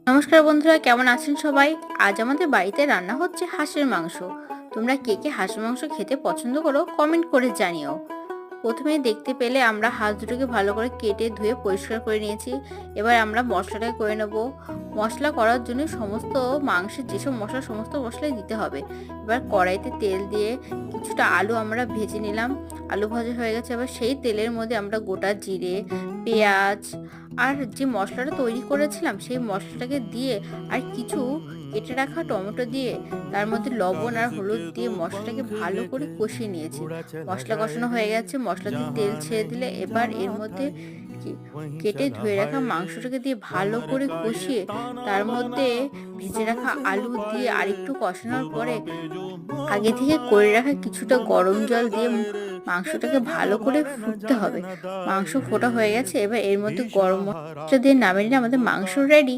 নমস্কার বন্ধুরা, কেমন আছেন সবাই? আজ আমাদের বাড়িতে রান্না হচ্ছে হাঁসের মাংস। তোমরা কে কে হাঁসের মাংস খেতে পছন্দ করো কমেন্ট করে জানিও। প্রথমে দেখতে পেলে আমরা হাঁস দুটোকে ভালো করে কেটে ধুয়ে পরিষ্কার করে নিয়েছি। এবার আমরা মশলাটা করে নেব। মশলা করার জন্য সমস্ত মাংসের যেসব মশলা সমস্ত মশলাই দিতে হবে। এবার কড়াইতে তেল দিয়ে কিছুটা আলু আমরা ভেজে নিলাম। আলু ভাজা হয়ে গেছে, এবার সেই তেলের মধ্যে আমরা গোটা জিরে, পেঁয়াজ আর যে মশলাটা তৈরি করেছিলাম সেই মশলাটাকে দিয়ে আর কিছু কেটে রাখা টমেটো দিয়ে তার মধ্যে লবণ আর হলুদ দিয়ে মশলাটাকে ভালো করে কষিয়ে নিয়েছি। মশলা কষানো হয়ে গেছে, মশলা দিয়ে তেল ছেড়ে দিলে এবার এর মধ্যে কেটে ধুয়ে রাখা মাংসটাকে দিয়ে ভালো করে কষিয়ে তার মধ্যে ভেজে রাখা আলু দিয়ে আরেকটু কষানোর পরে আগে থেকে করে রাখা কিছুটা গরম জল দিয়ে মাংসটাকে ভালো করে ফুটতে হবে। মাংস ফোটা হয়ে গেছে, এবার এর মধ্যে গরম মশলা দিয়ে নামিয়ে নিলে আমাদের মাংস রেডি।